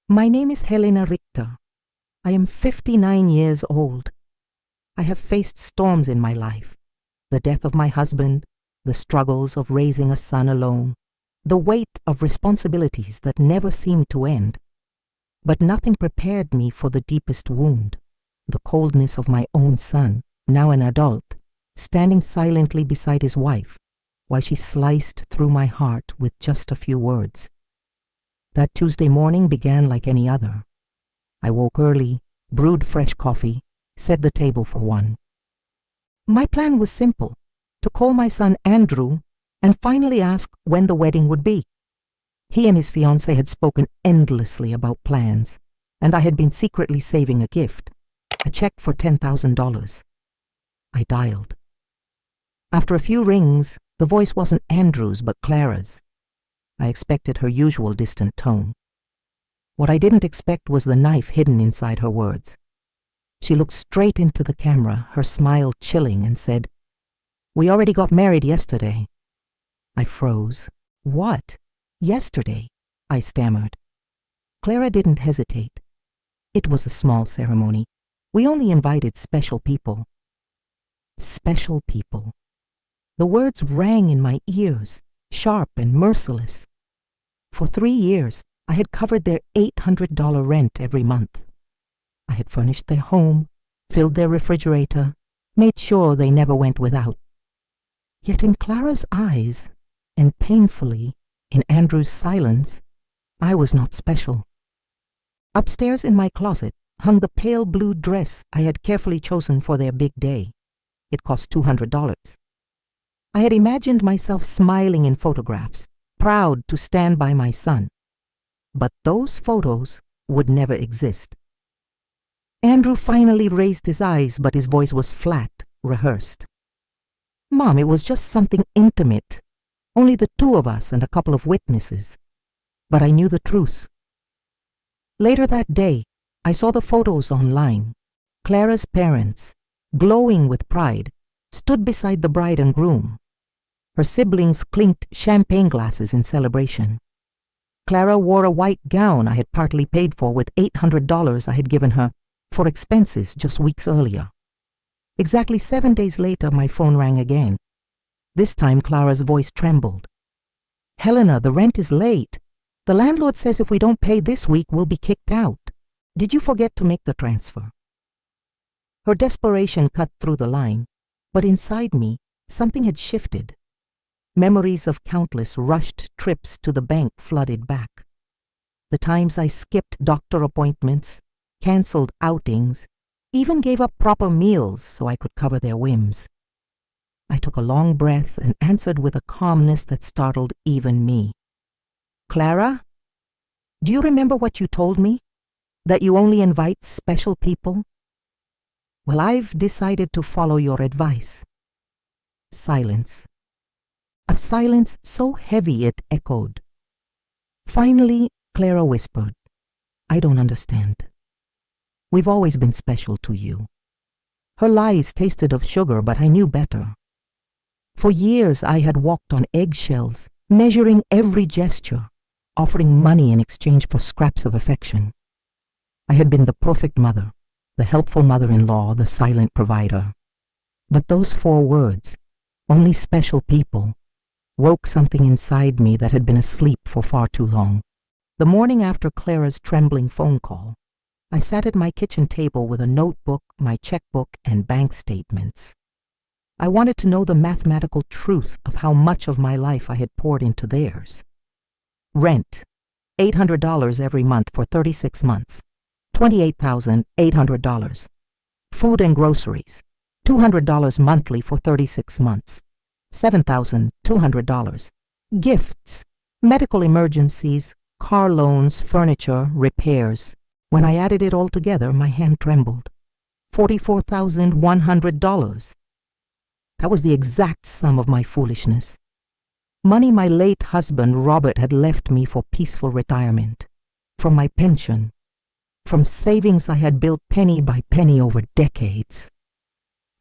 My name is Helena Richter. I am 59 years old. I have faced storms in my life. The death of my husband, the struggles of raising a son alone, the weight of responsibilities that never seemed to end. But nothing prepared me for the deepest wound, the coldness of my own son, now an adult, standing silently beside his wife, while she sliced through my heart with just a few words. That Tuesday morning began like any other. I woke early, brewed fresh coffee, set the table for one. My plan was simple, to call my son Andrew and finally ask when the wedding would be. He and his fiancée had spoken endlessly about plans, and I had been secretly saving a gift, a check for $10,000. I dialed. After a few rings, the voice wasn't Andrew's but Clara's. I expected her usual distant tone. What I didn't expect was the knife hidden inside her words. She looked straight into the camera, her smile chilling, and said, "We already got married yesterday." I froze. "What? Yesterday?" I stammered. Clara didn't hesitate. It was a small ceremony. We only invited special people. Special people. The words rang in my ears, sharp and merciless. For 3 years, I had covered their $800 rent every month. I had furnished their home, filled their refrigerator, made sure they never went without. Yet in Clara's eyes, and painfully in Andrew's silence, I was not special. Upstairs in my closet hung the pale blue dress I had carefully chosen for their big day. It cost $200. I had imagined myself smiling in photographs, proud to stand by my son. But those photos would never exist. Andrew finally raised his eyes, but his voice was flat, rehearsed. "Mom, it was just something intimate. Only the two of us and a couple of witnesses." But I knew the truth. Later that day, I saw the photos online. Clara's parents, glowing with pride, stood beside the bride and groom. Her siblings clinked champagne glasses in celebration. Clara wore a white gown I had partly paid for with $800 I had given her for expenses just weeks earlier. Exactly 7 days later, my phone rang again. This time, Clara's voice trembled. "Helena, the rent is late. The landlord says if we don't pay this week, we'll be kicked out. Did you forget to make the transfer?" Her desperation cut through the line, but inside me, something had shifted. Memories of countless rushed trips to the bank flooded back. The times I skipped doctor appointments, canceled outings, even gave up proper meals so I could cover their whims. I took a long breath and answered with a calmness that startled even me. "Clara, do you remember what you told me? That you only invite special people? Well, I've decided to follow your advice." Silence. A silence so heavy it echoed. Finally, Clara whispered, "I don't understand. We've always been special to you." Her lies tasted of sugar, but I knew better. For years I had walked on eggshells, measuring every gesture, offering money in exchange for scraps of affection. I had been the perfect mother, the helpful mother-in-law, the silent provider. But those 4 words, "only special people," woke something inside me that had been asleep for far too long. The morning after Clara's trembling phone call, I sat at my kitchen table with a notebook, my checkbook, and bank statements. I wanted to know the mathematical truth of how much of my life I had poured into theirs. Rent, $800 every month for 36 months, $28,800. Food and groceries, $200 monthly for 36 months, $7,200. Gifts, medical emergencies, car loans, furniture, repairs. When I added it all together, my hand trembled. $44,100. That was the exact sum of my foolishness. Money my late husband, Robert, had left me for peaceful retirement. From my pension. From savings I had built penny by penny over decades.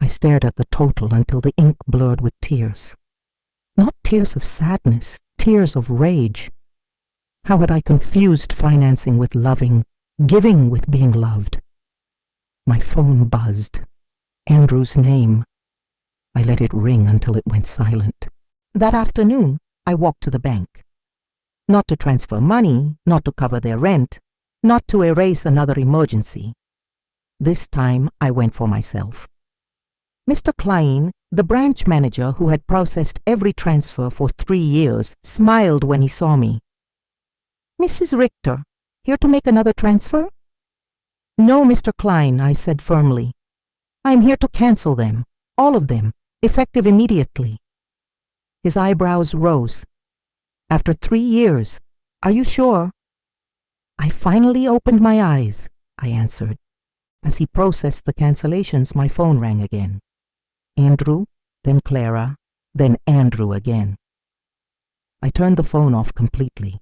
I stared at the total until the ink blurred with tears. Not tears of sadness, tears of rage. How had I confused financing with loving, giving with being loved? My phone buzzed. Andrew's name. I let it ring until it went silent. That afternoon, I walked to the bank. Not to transfer money, not to cover their rent, not to erase another emergency. This time, I went for myself. Mr. Klein, the branch manager who had processed every transfer for 3 years, smiled when he saw me. "Mrs. Richter, here to make another transfer?" "No, Mr. Klein," I said firmly. "I am here to cancel them, all of them, effective immediately." His eyebrows rose. "After 3 years, are you sure?" "I finally opened my eyes," I answered. As he processed the cancellations, my phone rang again. Andrew, then Clara, then Andrew again. I turned the phone off completely.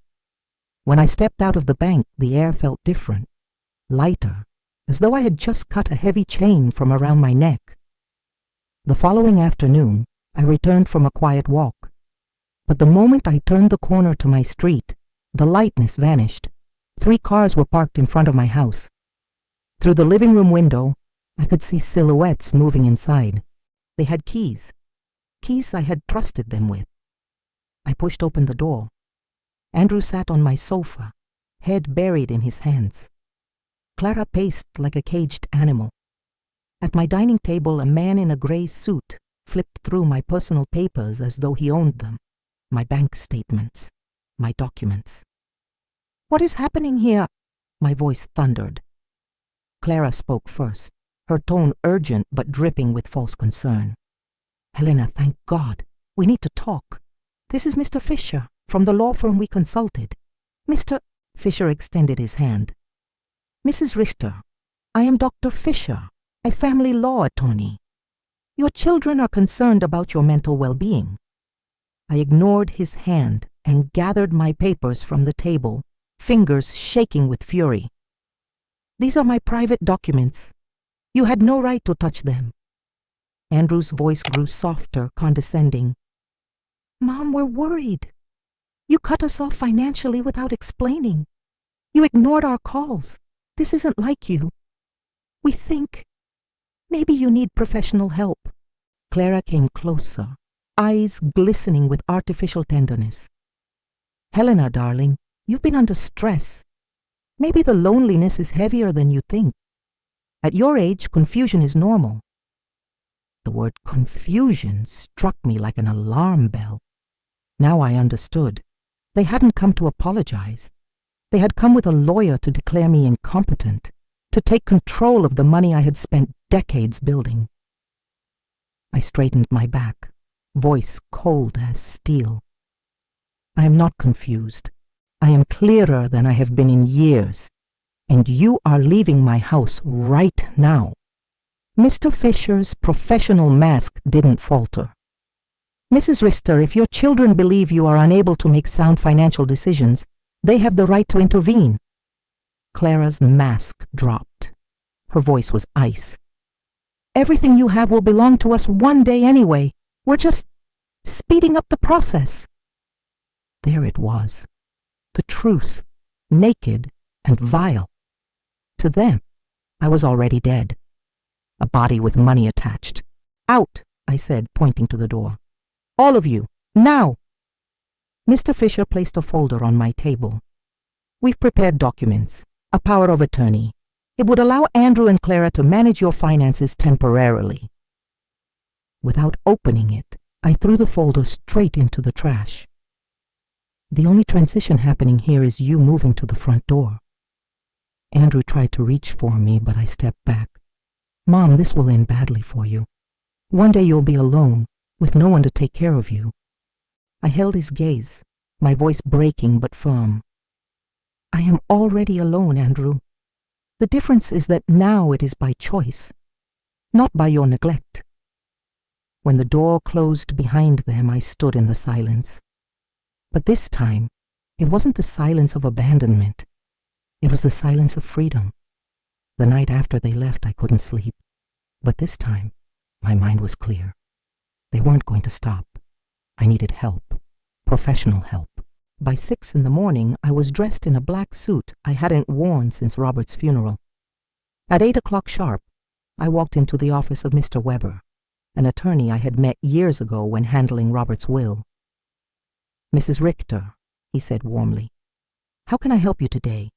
When I stepped out of the bank, the air felt different, lighter, as though I had just cut a heavy chain from around my neck. The following afternoon, I returned from a quiet walk. But the moment I turned the corner to my street, the lightness vanished. 3 cars were parked in front of my house. Through the living room window, I could see silhouettes moving inside. They had keys I had trusted them with. I pushed open the door. Andrew sat on my sofa, head buried in his hands. Clara paced like a caged animal. At my dining table, a man in a gray suit flipped through my personal papers as though he owned them, my bank statements, my documents. "What is happening here?" my voice thundered. Clara spoke first, her tone urgent but dripping with false concern. "Helena, thank God. We need to talk. This is Mr. Fisher, from the law firm we consulted. Mr. Fisher extended his hand. "Mrs. Richter, I am Dr. Fisher, a family law attorney. Your children are concerned about your mental well-being." I ignored his hand and gathered my papers from the table, fingers shaking with fury. "These are my private documents. You had no right to touch them." Andrew's voice grew softer, condescending. "Mom, we're worried. You cut us off financially without explaining. You ignored our calls. This isn't like you. We think maybe you need professional help." Clara came closer, eyes glistening with artificial tenderness. "Helena, darling, you've been under stress. Maybe the loneliness is heavier than you think. At your age, confusion is normal." The word confusion struck me like an alarm bell. Now I understood. They hadn't come to apologize. They had come with a lawyer to declare me incompetent, to take control of the money I had spent decades building. I straightened my back, voice cold as steel. "I am not confused. I am clearer than I have been in years, and you are leaving my house right now." Mr. Fisher's professional mask didn't falter. "Mrs. Richter, if your children believe you are unable to make sound financial decisions, they have the right to intervene." Clara's mask dropped. Her voice was ice. "Everything you have will belong to us one day anyway. We're just speeding up the process." There it was. The truth, naked and vile. To them, I was already dead. A body with money attached. "Out," I said, pointing to the door. "All of you, now!" Mr. Fisher placed a folder on my table. "We've prepared documents, a power of attorney. It would allow Andrew and Clara to manage your finances temporarily." Without opening it, I threw the folder straight into the trash. "The only transition happening here is you moving to the front door." Andrew tried to reach for me, but I stepped back. "Mom, this will end badly for you. One day you'll be alone, with no one to take care of you." I held his gaze, my voice breaking but firm. "I am already alone, Andrew. The difference is that now it is by choice, not by your neglect." When the door closed behind them, I stood in the silence. But this time, it wasn't the silence of abandonment. It was the silence of freedom. The night after they left, I couldn't sleep. But this time, my mind was clear. They weren't going to stop. I needed help, professional help. By 6 in the morning, I was dressed in a black suit I hadn't worn since Robert's funeral. At 8 o'clock sharp, I walked into the office of Mr. Weber, an attorney I had met years ago when handling Robert's will. "Mrs. Richter," he said warmly, "how can I help you today?"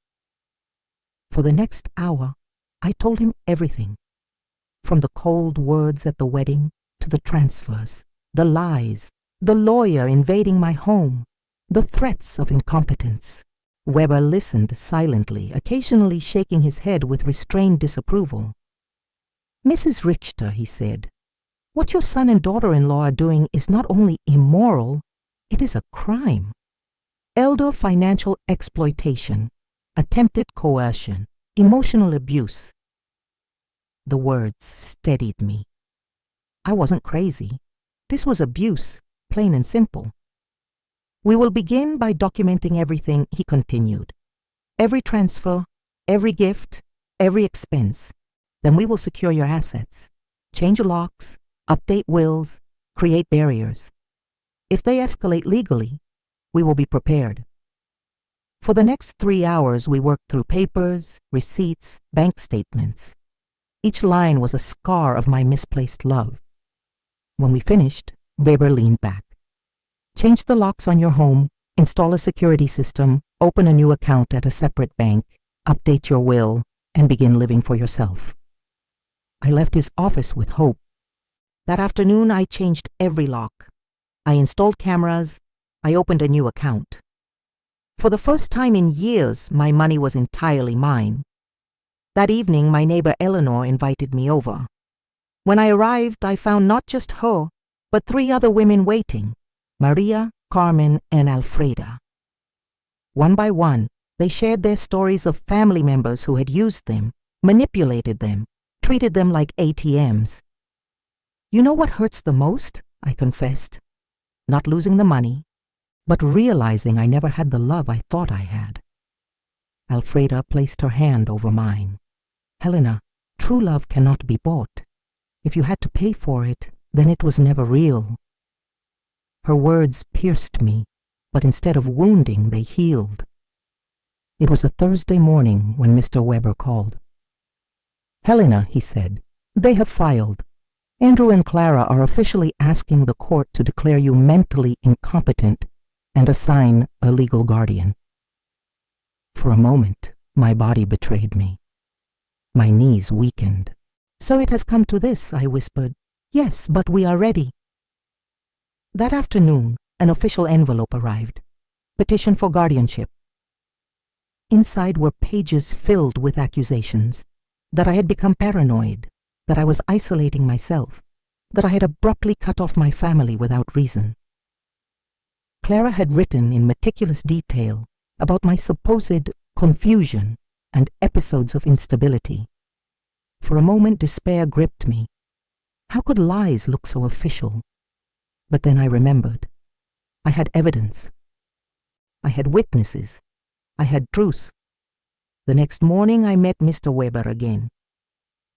For the next hour, I told him everything, from the cold words at the wedding to the transfers, the lies, the lawyer invading my home, the threats of incompetence. Weber listened silently, occasionally shaking his head with restrained disapproval. "Mrs. Richter," he said, "what your son and daughter-in-law are doing is not only immoral, it is a crime. Elder financial exploitation, attempted coercion, emotional abuse." The words steadied me. I wasn't crazy. This was abuse, plain and simple. "We will begin by documenting everything," he continued. "Every transfer, every gift, every expense. Then we will secure your assets, change locks, update wills, create barriers. If they escalate legally, we will be prepared." For the next 3 hours, we worked through papers, receipts, bank statements. Each line was a scar of my misplaced love. When we finished, Weber leaned back. "Change the locks on your home, install a security system, open a new account at a separate bank, update your will, and begin living for yourself." I left his office with hope. That afternoon, I changed every lock. I installed cameras. I opened a new account. For the first time in years, my money was entirely mine. That evening, my neighbor Eleanor invited me over. When I arrived, I found not just her, but 3 other women waiting: Maria, Carmen, and Alfreda. One by one, they shared their stories of family members who had used them, manipulated them, treated them like ATMs. "You know what hurts the most?" I confessed. "Not losing the money, but realizing I never had the love I thought I had." Alfreda placed her hand over mine. "Helena, true love cannot be bought. If you had to pay for it, then it was never real." Her words pierced me, but instead of wounding, they healed. It was a Thursday morning when Mr. Weber called. "Helena," he said, "they have filed. Andrew and Clara are officially asking the court to declare you mentally incompetent and assign a legal guardian." For a moment, my body betrayed me. My knees weakened. "So it has come to this," I whispered. "Yes, but we are ready." That afternoon, an official envelope arrived. Petition for guardianship. Inside were pages filled with accusations that I had become paranoid, that I was isolating myself, that I had abruptly cut off my family without reason. Clara had written in meticulous detail about my supposed confusion and episodes of instability. For a moment, despair gripped me. How could lies look so official? But then I remembered. I had evidence. I had witnesses. I had truth. The next morning, I met Mr. Weber again.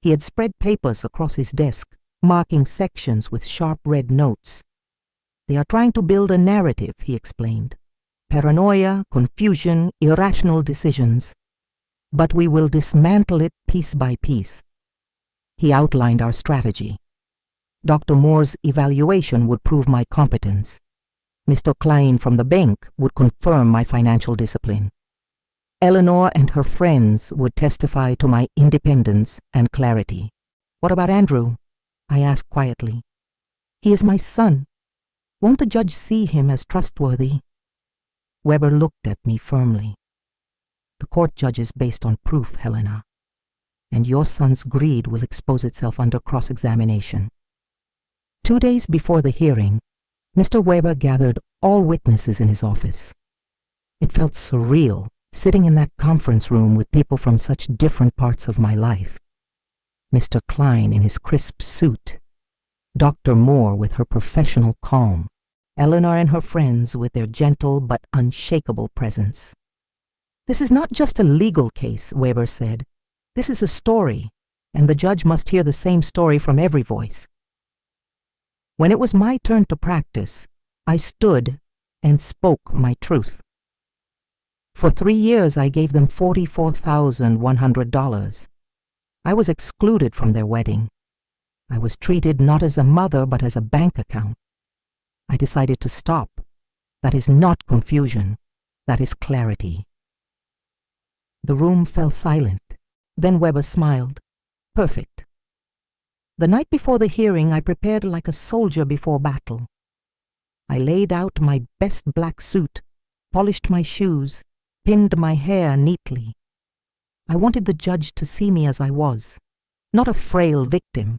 He had spread papers across his desk, marking sections with sharp red notes. "They are trying to build a narrative," he explained. "Paranoia, confusion, irrational decisions. But we will dismantle it piece by piece." He outlined our strategy. Dr. Moore's evaluation would prove my competence. Mr. Klein from the bank would confirm my financial discipline. Eleanor and her friends would testify to my independence and clarity. "What about Andrew?" I asked quietly. "He is my son. Won't the judge see him as trustworthy?" Weber looked at me firmly. "The court judges based on proof, Helena, and your son's greed will expose itself under cross-examination." 2 days before the hearing, Mr. Weber gathered all witnesses in his office. It felt surreal, sitting in that conference room with people from such different parts of my life. Mr. Klein in his crisp suit, Dr. Moore with her professional calm, Eleanor and her friends with their gentle but unshakable presence. "This is not just a legal case," Weber said. "This is a story, and the judge must hear the same story from every voice." When it was my turn to practice, I stood and spoke my truth. For 3 years, I gave them $44,100. I was excluded from their wedding. I was treated not as a mother, but as a bank account. I decided to stop. That is not confusion. That is clarity. The room fell silent. Then Weber smiled. Perfect. The night before the hearing, I prepared like a soldier before battle. I laid out my best black suit, polished my shoes, pinned my hair neatly. I wanted the judge to see me as I was, not a frail victim,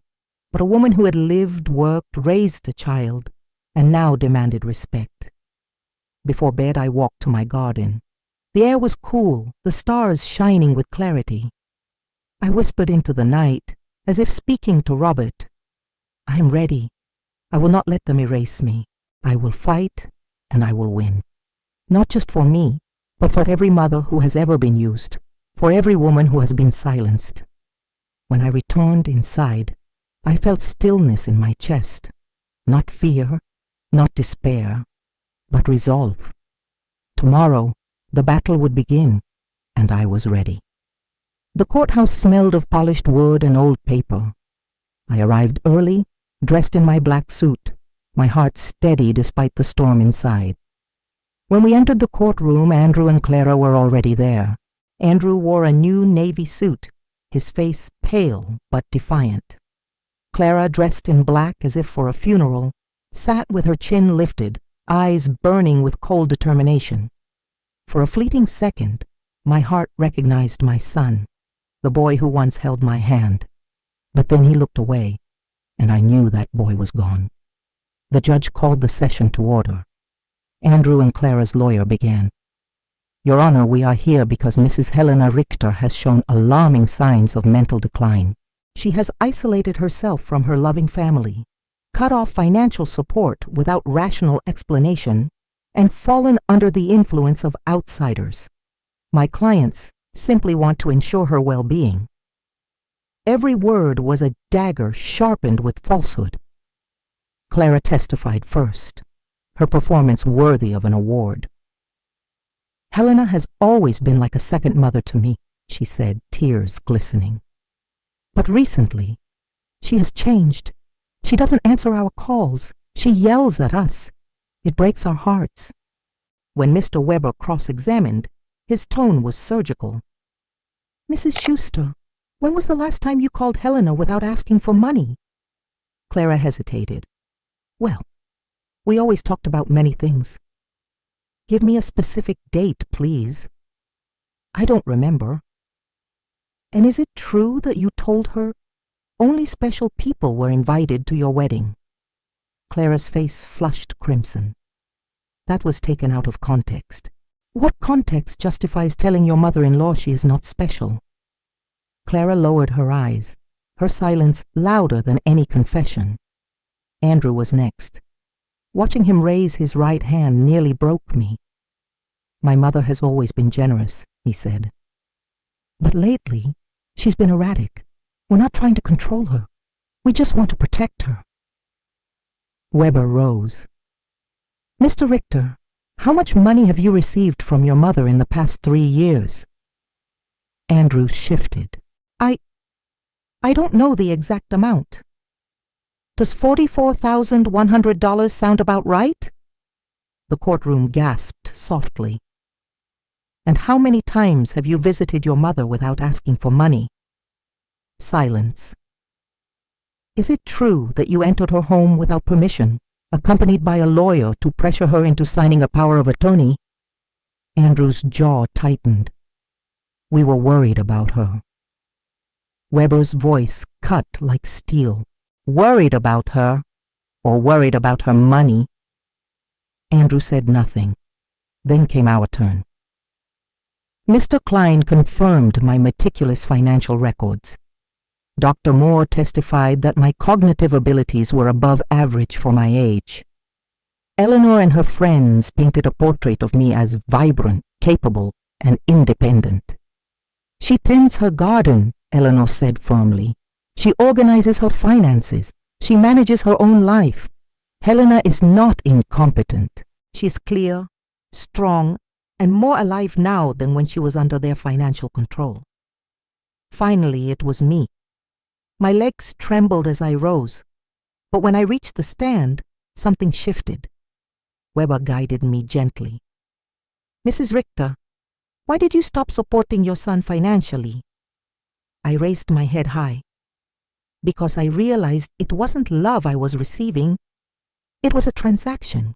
but a woman who had lived, worked, raised a child, and now demanded respect. Before bed, I walked to my garden. The air was cool, the stars shining with clarity. I whispered into the night, as if speaking to Robert. I am ready. I will not let them erase me. I will fight, and I will win. Not just for me, but for every mother who has ever been used, for every woman who has been silenced. When I returned inside, I felt stillness in my chest. Not fear, not despair, but resolve. Tomorrow, the battle would begin, and I was ready. The courthouse smelled of polished wood and old paper. I arrived early, dressed in my black suit, my heart steady despite the storm inside. When we entered the courtroom, Andrew and Clara were already there. Andrew wore a new navy suit, his face pale but defiant. Clara, dressed in black as if for a funeral, sat with her chin lifted, eyes burning with cold determination. For a fleeting second, my heart recognized my son, the boy who once held my hand. But then he looked away, and I knew that boy was gone. The judge called the session to order. Andrew and Clara's lawyer began. Your Honor, we are here because Mrs. Helena Richter has shown alarming signs of mental decline. She has isolated herself from her loving family, cut off financial support without rational explanation, and fallen under the influence of outsiders. My clients simply want to ensure her well-being. Every word was a dagger sharpened with falsehood. Clara testified first, her performance worthy of an award. Helena has always been like a second mother to me, she said, tears glistening. But recently, she has changed. She doesn't answer our calls. She yells at us. It breaks our hearts. When Mr. Weber cross-examined, his tone was surgical. Mrs. Schuster, when was the last time you called Helena without asking for money? Clara hesitated. Well, we always talked about many things. Give me a specific date, please. I don't remember. And is it true that you told her only special people were invited to your wedding? Clara's face flushed crimson. That was taken out of context. What context justifies telling your mother-in-law she is not special? Clara lowered her eyes, her silence louder than any confession. Andrew was next. Watching him raise his right hand nearly broke me. My mother has always been generous, he said. But lately, she's been erratic. We're not trying to control her. We just want to protect her. Weber rose. Mr. Richter, how much money have you received from your mother in the past 3 years? Andrew shifted. I don't know the exact amount. Does $44,100 sound about right? The courtroom gasped softly. And how many times have you visited your mother without asking for money? Silence. Is it true that you entered her home without permission, accompanied by a lawyer to pressure her into signing a power of attorney? Andrew's jaw tightened. We were worried about her. Weber's voice cut like steel. Worried about her, or worried about her money? Andrew said nothing. Then came our turn. Mr. Klein confirmed my meticulous financial records. Dr. Moore testified that my cognitive abilities were above average for my age. Eleanor and her friends painted a portrait of me as vibrant, capable, and independent. She tends her garden, Eleanor said firmly. She organizes her finances. She manages her own life. Helena is not incompetent. She is clear, strong, and more alive now than when she was under their financial control. Finally, it was me. My legs trembled as I rose, but when I reached the stand, something shifted. Weber guided me gently. "Mrs. Richter, why did you stop supporting your son financially?" I raised my head high, because I realized it wasn't love I was receiving. It was a transaction.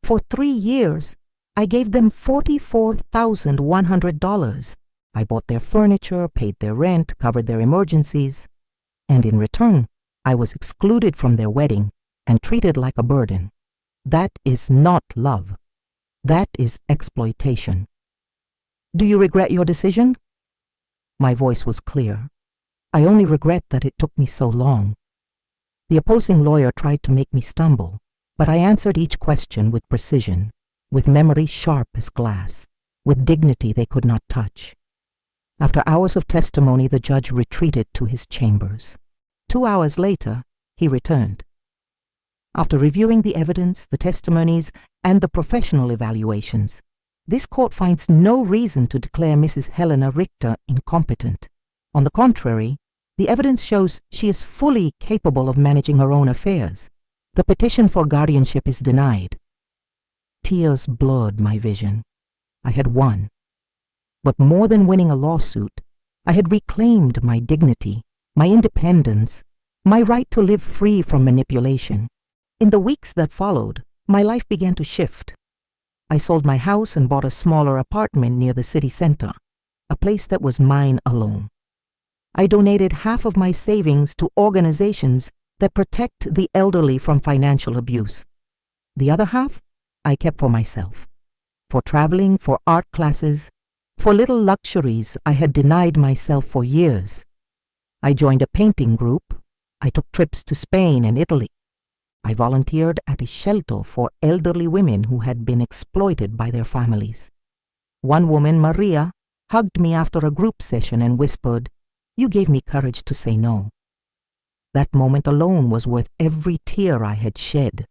For 3 years, I gave them $44,100. I bought their furniture, paid their rent, covered their emergencies, and in return, I was excluded from their wedding and treated like a burden. That is not love. That is exploitation. "Do you regret your decision?" My voice was clear. "I only regret that it took me so long." The opposing lawyer tried to make me stumble, but I answered each question with precision, with memory sharp as glass, with dignity they could not touch. After hours of testimony, the judge retreated to his chambers. 2 hours later, he returned. After reviewing the evidence, the testimonies, and the professional evaluations, this court finds no reason to declare Mrs. Helena Richter incompetent. On the contrary, the evidence shows she is fully capable of managing her own affairs. The petition for guardianship is denied. Tears blurred my vision. I had won. But more than winning a lawsuit, I had reclaimed my dignity, my independence, my right to live free from manipulation. In the weeks that followed, my life began to shift. I sold my house and bought a smaller apartment near the city center, a place that was mine alone. I donated half of my savings to organizations that protect the elderly from financial abuse. The other half, I kept for myself, for traveling, for art classes, for little luxuries I had denied myself for years. I joined a painting group. I took trips to Spain and Italy. I volunteered at a shelter for elderly women who had been exploited by their families. One woman, Maria, hugged me after a group session and whispered, "You gave me courage to say no." That moment alone was worth every tear I had shed.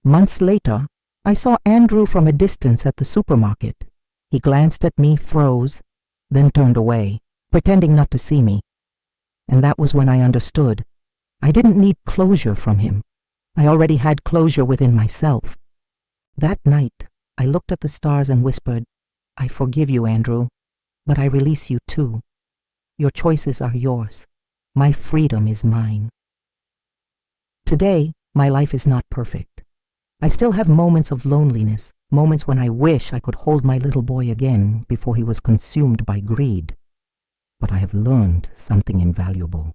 Months later, I saw Andrew from a distance at the supermarket. He glanced at me, froze, then turned away, pretending not to see me. And that was when I understood. I didn't need closure from him. I already had closure within myself. That night, I looked at the stars and whispered, "I forgive you, Andrew, but I release you too. Your choices are yours. My freedom is mine." Today, my life is not perfect. I still have moments of loneliness, moments when I wish I could hold my little boy again before he was consumed by greed. But I have learned something invaluable.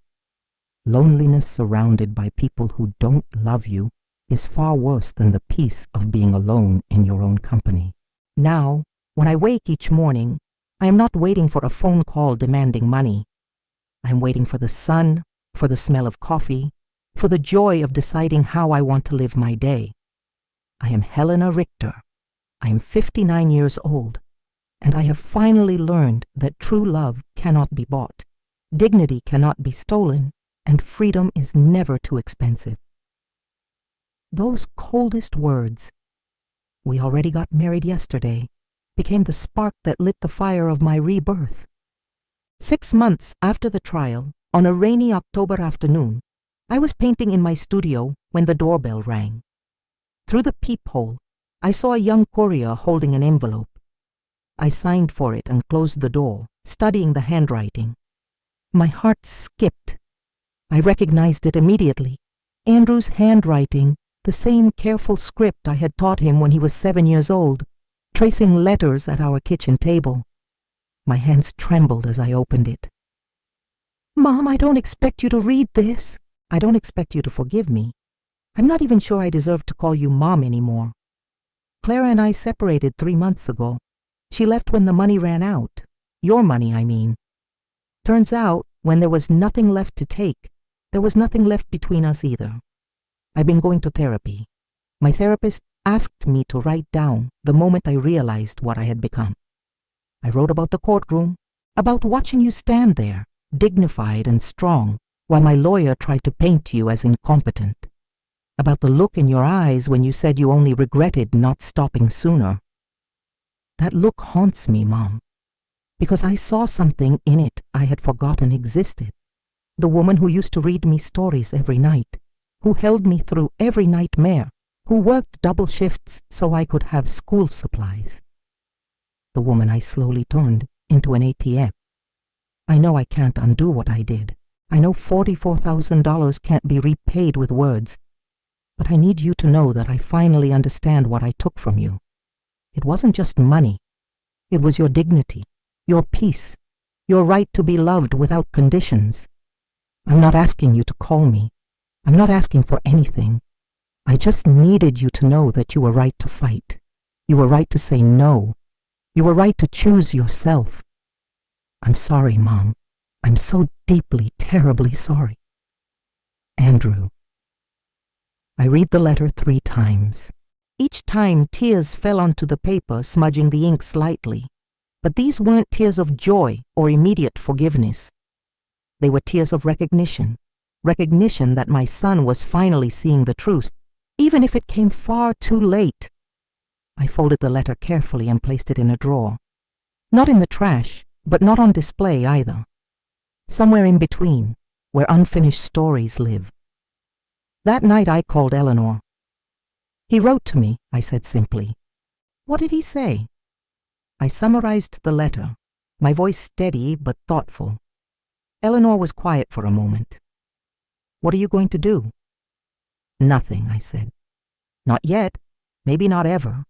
Loneliness surrounded by people who don't love you is far worse than the peace of being alone in your own company. Now, when I wake each morning, I am not waiting for a phone call demanding money. I am waiting for the sun, for the smell of coffee, for the joy of deciding how I want to live my day. I am Helena Richter. I am 59 years old, and I have finally learned that true love cannot be bought, dignity cannot be stolen, and freedom is never too expensive. Those coldest words, "We already got married yesterday," became the spark that lit the fire of my rebirth. 6 months after the trial, on a rainy October afternoon, I was painting in my studio when the doorbell rang. Through the peephole, I saw a young courier holding an envelope. I signed for it and closed the door, studying the handwriting. My heart skipped. I recognized it immediately. Andrew's handwriting, the same careful script I had taught him when he was 7 years old, tracing letters at our kitchen table. My hands trembled as I opened it. "Mom, I don't expect you to read this. I don't expect you to forgive me. I'm not even sure I deserve to call you Mom anymore. Clara and I separated 3 months ago. She left when the money ran out. Your money, I mean. Turns out, when there was nothing left to take, there was nothing left between us either. I've been going to therapy. My therapist asked me to write down the moment I realized what I had become. I wrote about the courtroom, about watching you stand there, dignified and strong, while my lawyer tried to paint you as incompetent. About the look in your eyes when you said you only regretted not stopping sooner. That look haunts me, Mom, because I saw something in it I had forgotten existed. The woman who used to read me stories every night, who held me through every nightmare, who worked double shifts so I could have school supplies. The woman I slowly turned into an ATM. I know I can't undo what I did. I know $44,000 can't be repaid with words. But I need you to know that I finally understand what I took from you. It wasn't just money. It was your dignity, your peace, your right to be loved without conditions. I'm not asking you to call me. I'm not asking for anything. I just needed you to know that you were right to fight. You were right to say no. You were right to choose yourself. I'm sorry, Mom. I'm so deeply, terribly sorry. Andrew. I read the letter 3 times. Each time tears fell onto the paper, smudging the ink slightly. But these weren't tears of joy or immediate forgiveness. They were tears of recognition that my son was finally seeing the truth, even if it came far too late. I folded the letter carefully and placed it in a drawer. Not in the trash, but not on display either. Somewhere in between, where unfinished stories live. That night I called Eleanor. "He wrote to me," I said simply. "What did he say?" I summarized the letter, my voice steady but thoughtful. Eleanor was quiet for a moment. "What are you going to do?" "Nothing," I said. "Not yet, maybe not ever.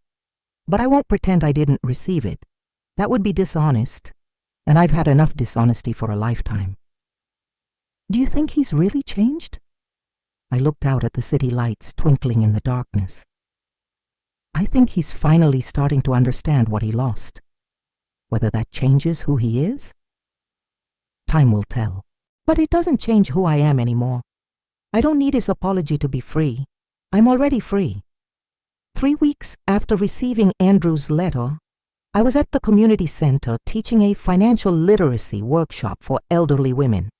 But I won't pretend I didn't receive it. That would be dishonest, and I've had enough dishonesty for a lifetime." "Do you think he's really changed?" I looked out at the city lights twinkling in the darkness. "I think he's finally starting to understand what he lost. Whether that changes who he is? Time will tell. But it doesn't change who I am anymore. I don't need his apology to be free. I'm already free." 3 weeks after receiving Andrew's letter, I was at the community center teaching a financial literacy workshop for elderly women.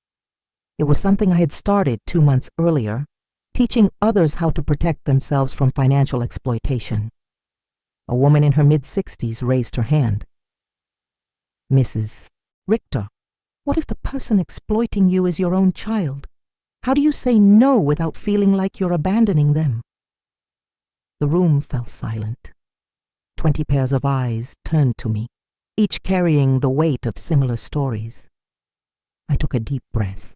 It was something I had started 2 months earlier, teaching others how to protect themselves from financial exploitation. A woman in her mid-60s raised her hand. "Mrs. Richter, what if the person exploiting you is your own child? How do you say no without feeling like you're abandoning them?" The room fell silent. 20 pairs of eyes turned to me, each carrying the weight of similar stories. I took a deep breath.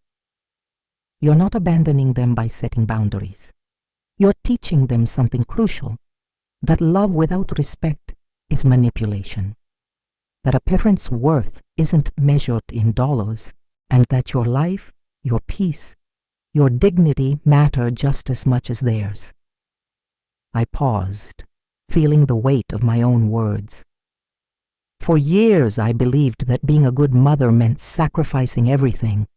"You're not abandoning them by setting boundaries. You're teaching them something crucial, that love without respect is manipulation, that a parent's worth isn't measured in dollars, and that your life, your peace, your dignity matter just as much as theirs." I paused, feeling the weight of my own words. For years I believed that being a good mother meant sacrificing everything,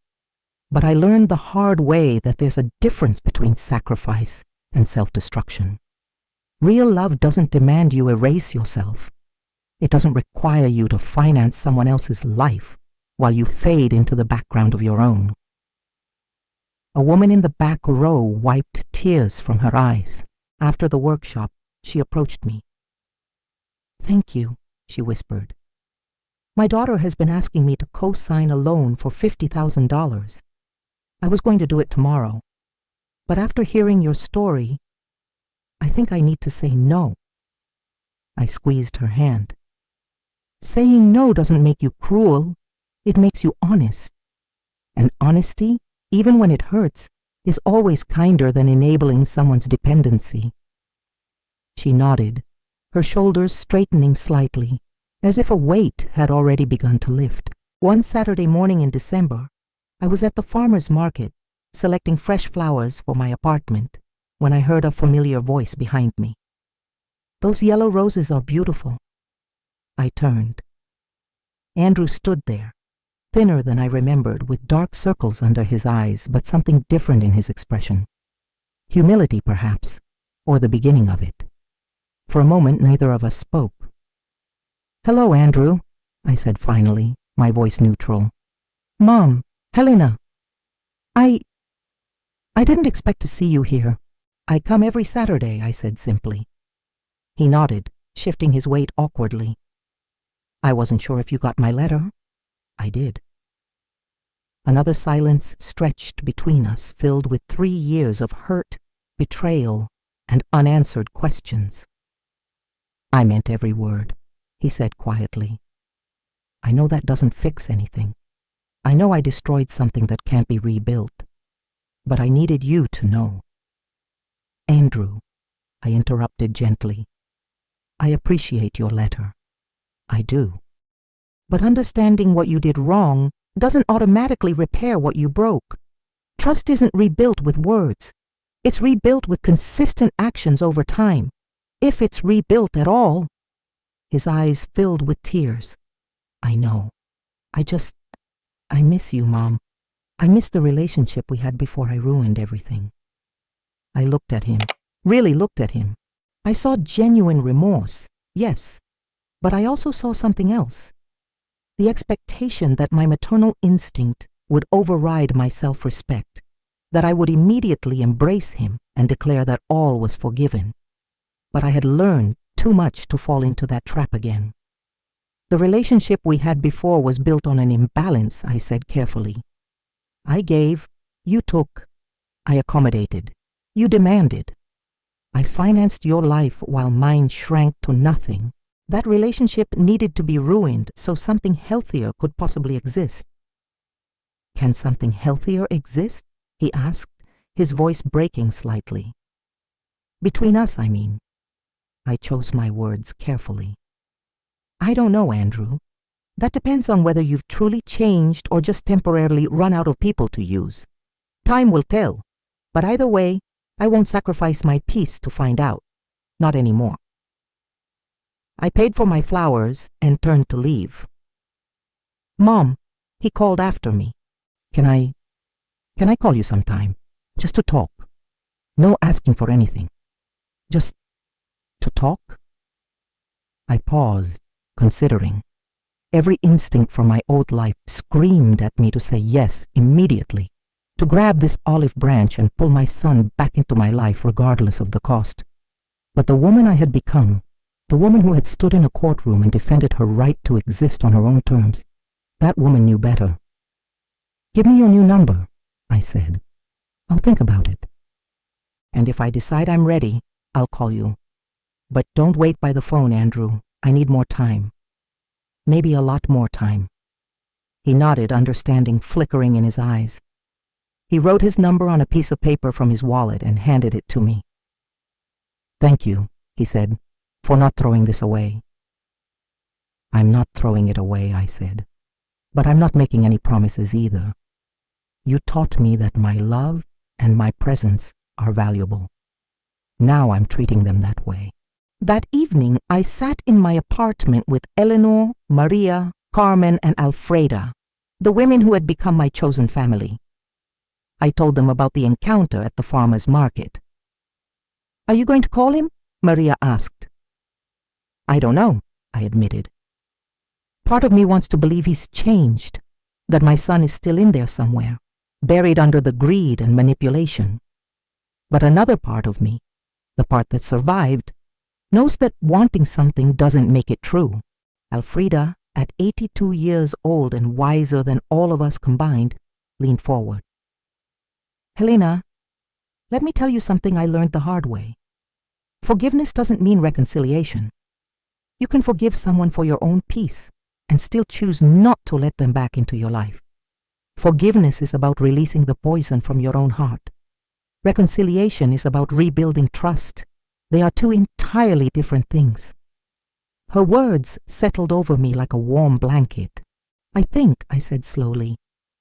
but I learned the hard way that there's a difference between sacrifice and self-destruction. Real love doesn't demand you erase yourself. It doesn't require you to finance someone else's life while you fade into the background of your own. A woman in the back row wiped tears from her eyes. After the workshop, she approached me. "Thank you," she whispered. "My daughter has been asking me to co-sign a loan for $50,000. I was going to do it tomorrow, but after hearing your story, I think I need to say no." I squeezed her hand. "Saying no doesn't make you cruel. It makes you honest. And honesty, even when it hurts, is always kinder than enabling someone's dependency." She nodded, her shoulders straightening slightly, as if a weight had already begun to lift. One Saturday morning in December, I was at the farmer's market, selecting fresh flowers for my apartment, when I heard a familiar voice behind me. "Those yellow roses are beautiful." I turned. Andrew stood there, thinner than I remembered, with dark circles under his eyes, but something different in his expression. Humility, perhaps, or the beginning of it. For a moment, neither of us spoke. "Hello, Andrew," I said finally, my voice neutral. "Mom, Helena. I didn't expect to see you here. I come every Saturday," I said simply. He nodded, shifting his weight awkwardly. I wasn't sure if you got my letter. I did. Another silence stretched between us, filled with 3 years of hurt, betrayal, and unanswered questions. I meant every word, he said quietly. I know that doesn't fix anything. I know I destroyed something that can't be rebuilt. But I needed you to know. Andrew, I interrupted gently. I appreciate your letter. I do. But understanding what you did wrong doesn't automatically repair what you broke. Trust isn't rebuilt with words. It's rebuilt with consistent actions over time. If it's rebuilt at all. His eyes filled with tears. I know. I miss you, Mom. I miss the relationship we had before I ruined everything. I looked at him, really looked at him. I saw genuine remorse, yes, but I also saw something else. The expectation that my maternal instinct would override my self-respect, that I would immediately embrace him and declare that all was forgiven. But I had learned too much to fall into that trap again. The relationship we had before was built on an imbalance, I said carefully. I gave, you took. I accommodated, you demanded. I financed your life while mine shrank to nothing. That relationship needed to be ruined so something healthier could possibly exist. Can something healthier exist? He asked, his voice breaking slightly. Between us, I mean. I chose my words carefully. I don't know, Andrew. That depends on whether you've truly changed or just temporarily run out of people to use. Time will tell, but either way, I won't sacrifice my peace to find out. Not anymore. I paid for my flowers and turned to leave. Mom, he called after me. Can I call you sometime? Just to talk. No asking for anything. Just to talk? I paused, considering. Every instinct from my old life screamed at me to say yes immediately, to grab this olive branch and pull my son back into my life regardless of the cost. But the woman I had become, the woman who had stood in a courtroom and defended her right to exist on her own terms, that woman knew better. Give me your new number, I said. I'll think about it. And if I decide I'm ready, I'll call you. But don't wait by the phone, Andrew. I need more time. Maybe a lot more time. He nodded, understanding flickering in his eyes. He wrote his number on a piece of paper from his wallet and handed it to me. Thank you, he said, for not throwing this away. I'm not throwing it away, I said. But I'm not making any promises either. You taught me that my love and my presence are valuable. Now I'm treating them that way. That evening, I sat in my apartment with Eleanor, Maria, Carmen, and Alfreda, the women who had become my chosen family. I told them about the encounter at the farmer's market. Are you going to call him? Maria asked. I don't know, I admitted. Part of me wants to believe he's changed, that my son is still in there somewhere, buried under the greed and manipulation. But another part of me, the part that survived, knows that wanting something doesn't make it true. Alfreda, at 82 years old and wiser than all of us combined, leaned forward. Helena, let me tell you something I learned the hard way. Forgiveness doesn't mean reconciliation. You can forgive someone for your own peace and still choose not to let them back into your life. Forgiveness is about releasing the poison from your own heart. Reconciliation is about rebuilding trust. They are two entirely different things. Her words settled over me like a warm blanket. I think, I said slowly,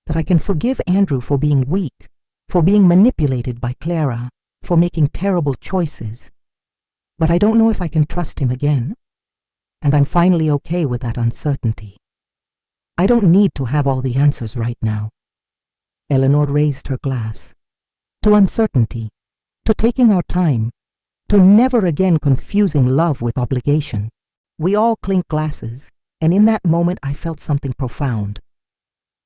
that I can forgive Andrew for being weak, for being manipulated by Clara, for making terrible choices. But I don't know if I can trust him again. And I'm finally okay with that uncertainty. I don't need to have all the answers right now. Eleanor raised her glass. To uncertainty, to taking our time, to never again confusing love with obligation. We all clinked glasses, and in that moment I felt something profound.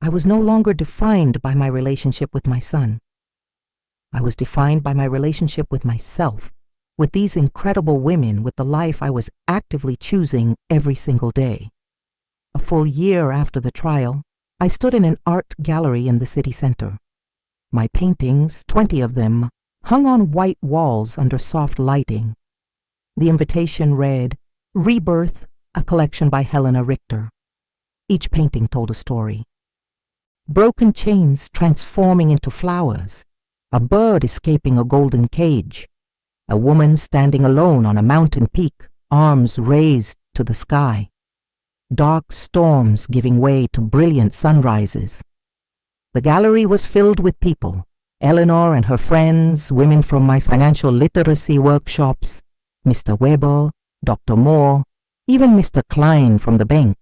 I was no longer defined by my relationship with my son. I was defined by my relationship with myself, with these incredible women, with the life I was actively choosing every single day. A full year after the trial, I stood in an art gallery in the city center. My paintings, 20 of them, hung on white walls under soft lighting. The invitation read, "Rebirth, a collection by Helena Richter." Each painting told a story. Broken chains transforming into flowers, a bird escaping a golden cage, a woman standing alone on a mountain peak, arms raised to the sky, dark storms giving way to brilliant sunrises. The gallery was filled with people, Eleanor and her friends, women from my financial literacy workshops, Mr. Weber, Dr. Moore, even Mr. Klein from the bank.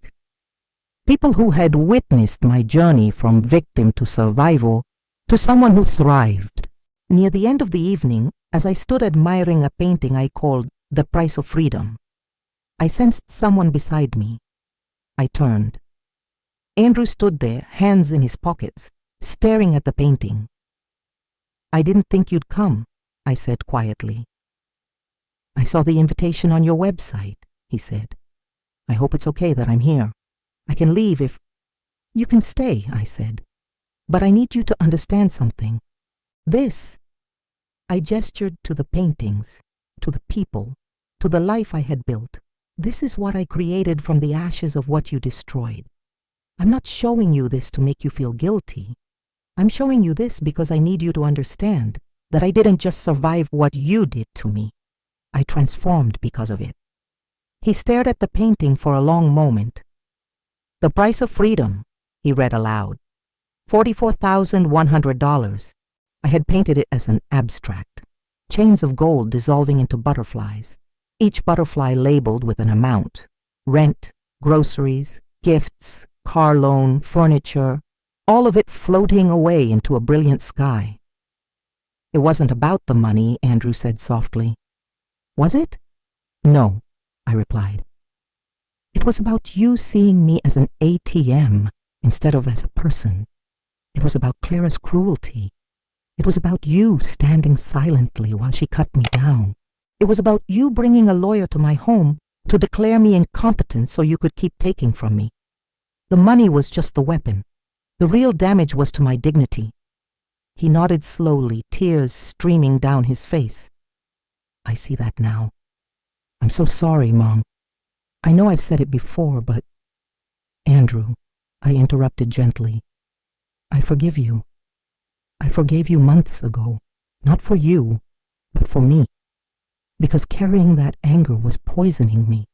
People who had witnessed my journey from victim to survival to someone who thrived. Near the end of the evening, as I stood admiring a painting I called "The Price of Freedom," I sensed someone beside me. I turned. Andrew stood there, hands in his pockets, staring at the painting. "I didn't think you'd come," I said quietly. "I saw the invitation on your website," he said. "I hope it's okay that I'm here. I can leave if—" "You can stay," I said. "But I need you to understand something. This—" I gestured to the paintings, to the people, to the life I had built. "This is what I created from the ashes of what you destroyed. I'm not showing you this to make you feel guilty. I'm showing you this because I need you to understand that I didn't just survive what you did to me. I transformed because of it." He stared at the painting for a long moment. "The Price of Freedom," he read aloud. $44,100. I had painted it as an abstract. Chains of gold dissolving into butterflies. Each butterfly labeled with an amount. Rent, groceries, gifts, car loan, furniture, all of it floating away into a brilliant sky. "It wasn't about the money," Andrew said softly. "Was it?" "No," I replied. "It was about you seeing me as an ATM instead of as a person. It was about Clara's cruelty. It was about you standing silently while she cut me down. It was about you bringing a lawyer to my home to declare me incompetent so you could keep taking from me. The money was just the weapon. The real damage was to my dignity." He nodded slowly, tears streaming down his face. "I see that now. I'm so sorry, Mom. I know I've said it before, but—" "Andrew," I interrupted gently, "I forgive you. I forgave you months ago, not for you, but for me, because carrying that anger was poisoning me.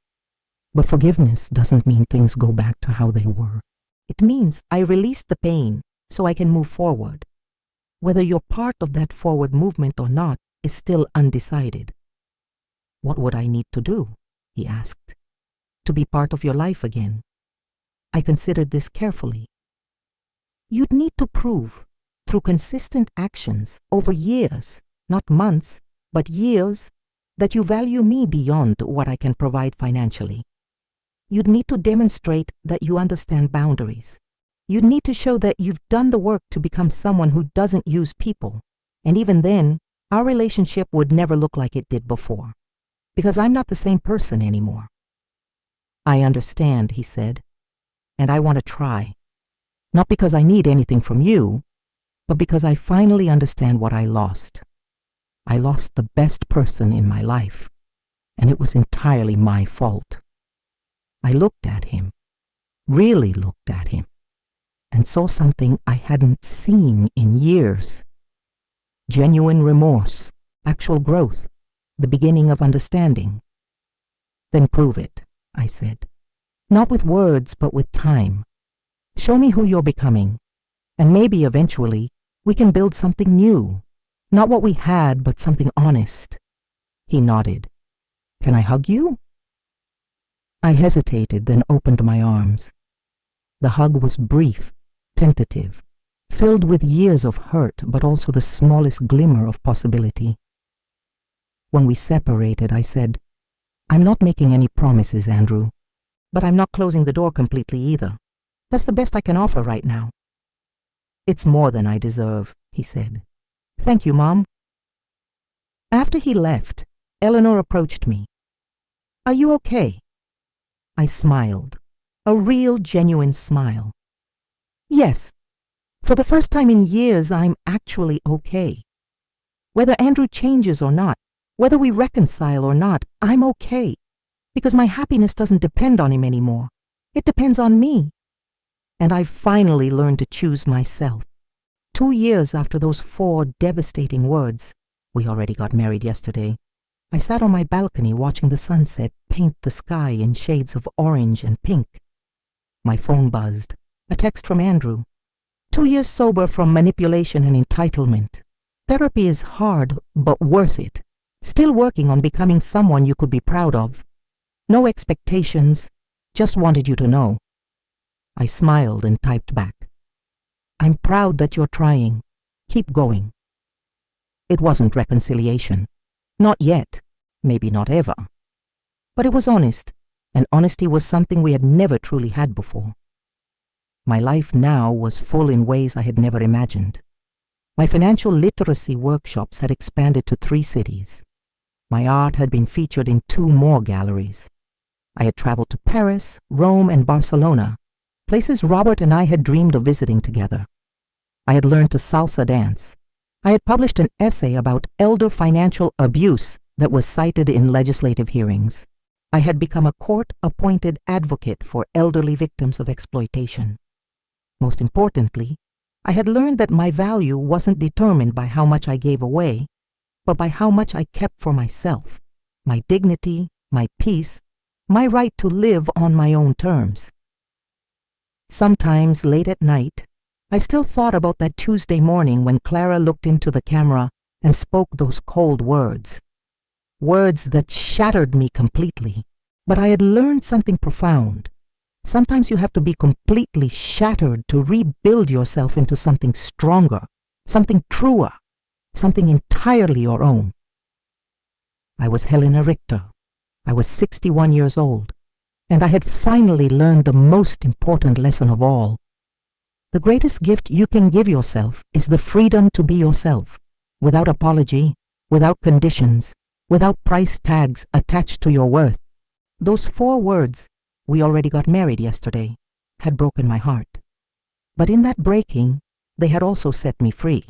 But forgiveness doesn't mean things go back to how they were. It means I release the pain so I can move forward. Whether you're part of that forward movement or not is still undecided." "What would I need to do?" he asked. "To be part of your life again?" I considered this carefully. "You'd need to prove, through consistent actions over years, not months, but years, that you value me beyond what I can provide financially. You'd need to demonstrate that you understand boundaries. You'd need to show that you've done the work to become someone who doesn't use people. And even then, our relationship would never look like it did before, because I'm not the same person anymore." "I understand," he said, "and I want to try. Not because I need anything from you, but because I finally understand what I lost. I lost the best person in my life, and it was entirely my fault." I looked at him, really looked at him, and saw something I hadn't seen in years. Genuine remorse, actual growth, the beginning of understanding. "Then prove it," I said. "Not with words, but with time. Show me who you're becoming, and maybe eventually we can build something new. Not what we had, but something honest." He nodded. "Can I hug you?" I hesitated, then opened my arms. The hug was brief, tentative, filled with years of hurt, but also the smallest glimmer of possibility. When we separated, I said, "I'm not making any promises, Andrew, but I'm not closing the door completely either. That's the best I can offer right now." "It's more than I deserve," he said. "Thank you, Mom." After he left, Eleanor approached me. "Are you okay?" I smiled. a real, genuine smile. Yes, for the first time in years, I'm actually okay. Whether Andrew changes or not, whether we reconcile or not, I'm okay. Because my happiness doesn't depend on him anymore. It depends on me. And I've finally learned to choose myself. 2 years after those 4 devastating words, we already got married yesterday, I sat on my balcony watching the sunset paint the sky in shades of orange and pink. My phone buzzed, a text from Andrew. 2 years sober from manipulation and entitlement. Therapy is hard, but worth it. Still working on becoming someone you could be proud of. No expectations, just wanted you to know. I smiled and typed back. I'm proud that you're trying. Keep going. It wasn't reconciliation. Not yet. Maybe not ever. But it was honest, and honesty was something we had never truly had before. My life now was full in ways I had never imagined. My financial literacy workshops had expanded to 3 cities. My art had been featured in 2 more galleries. I had traveled to Paris, Rome, and Barcelona, places Robert and I had dreamed of visiting together. I had learned to salsa dance. I had published an essay about elder financial abuse that was cited in legislative hearings. I had become a court-appointed advocate for elderly victims of exploitation. Most importantly, I had learned that my value wasn't determined by how much I gave away, but by how much I kept for myself, my dignity, my peace, my right to live on my own terms. Sometimes late at night, I still thought about that Tuesday morning when Clara looked into the camera and spoke those cold words. Words that shattered me completely, but I had learned something profound. Sometimes you have to be completely shattered to rebuild yourself into something stronger, something truer, something entirely your own. I was Helena Richter. I was 61 years old, and I had finally learned the most important lesson of all. The greatest gift you can give yourself is the freedom to be yourself, without apology, without conditions, without price tags attached to your worth. Those 4 words, "We already got married yesterday," had broken my heart. But in that breaking, they had also set me free.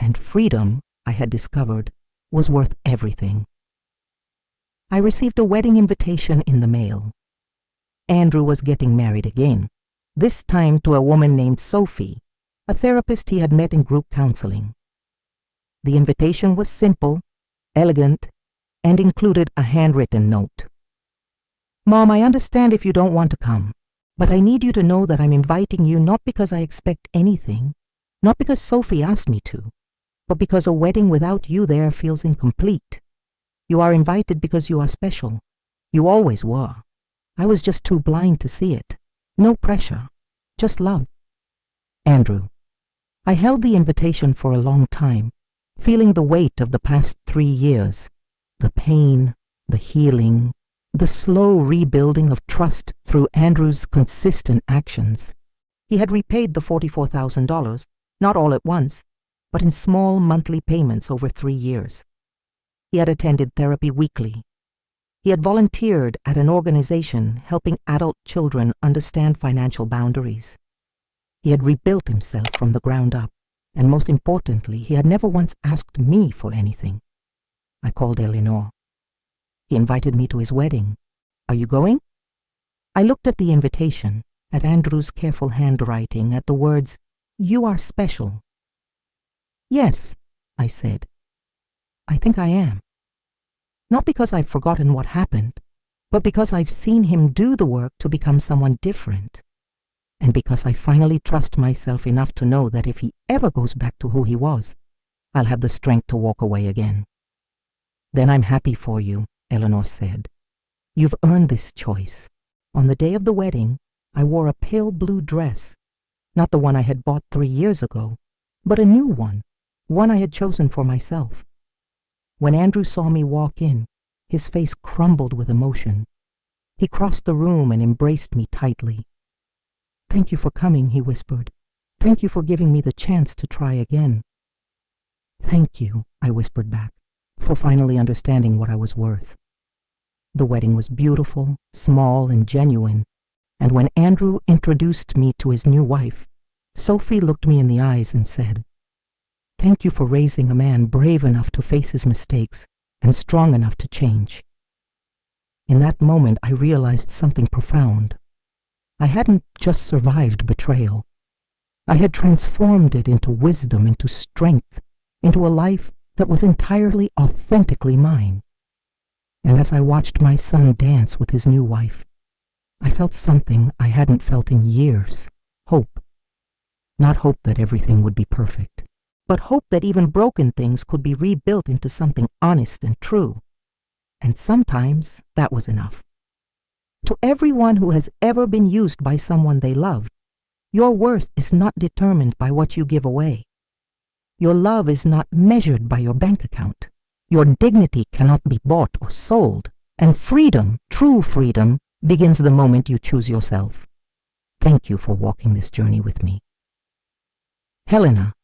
And freedom, I had discovered, was worth everything. I received a wedding invitation in the mail. Andrew was getting married again, this time to a woman named Sophie, a therapist he had met in group counseling. The invitation was simple, elegant, and included a handwritten note. "Mom, I understand if you don't want to come, but I need you to know that I'm inviting you not because I expect anything, not because Sophie asked me to, but because a wedding without you there feels incomplete. You are invited because you are special. You always were. I was just too blind to see it. No pressure, just love. Andrew." I held the invitation for a long time, feeling the weight of the past 3 years, the pain, the healing, the slow rebuilding of trust through Andrew's consistent actions. He had repaid the $44,000, not all at once, but in small monthly payments over 3 years. He had attended therapy weekly. He had volunteered at an organization helping adult children understand financial boundaries. He had rebuilt himself from the ground up, and most importantly, he had never once asked me for anything. I called Eleanor. He invited me to his wedding. "Are you going?" I looked at the invitation, at Andrew's careful handwriting, at the words, "You are special." "Yes," I said. "I think I am. Not because I've forgotten what happened, but because I've seen him do the work to become someone different. And because I finally trust myself enough to know that if he ever goes back to who he was, I'll have the strength to walk away again." "Then I'm happy for you," Eleanor said. "You've earned this choice. On the day of the wedding, I wore a pale blue dress, not the one I had bought 3 years ago, but a new one I had chosen for myself. When Andrew saw me walk in, his face crumbled with emotion. He crossed the room and embraced me tightly. "Thank you for coming," he whispered. "Thank you for giving me the chance to try again." "Thank you," I whispered back, for finally understanding what I was worth. The wedding was beautiful, small, and genuine, And when Andrew introduced me to his new wife, Sophie looked me in the eyes and said, "Thank you for raising a man brave enough to face his mistakes and strong enough to change." In that moment, I realized something profound. I hadn't just survived betrayal. I had transformed it into wisdom, into strength, into a life that was entirely authentically mine. And as I watched my son dance with his new wife, I felt something I hadn't felt in years. Hope. Not hope that everything would be perfect, but hope that even broken things could be rebuilt into something honest and true. And sometimes that was enough. To everyone who has ever been used by someone they loved, your worth is not determined by what you give away. Your love is not measured by your bank account. Your dignity cannot be bought or sold. And freedom, true freedom, begins the moment you choose yourself. Thank you for walking this journey with me. Helena,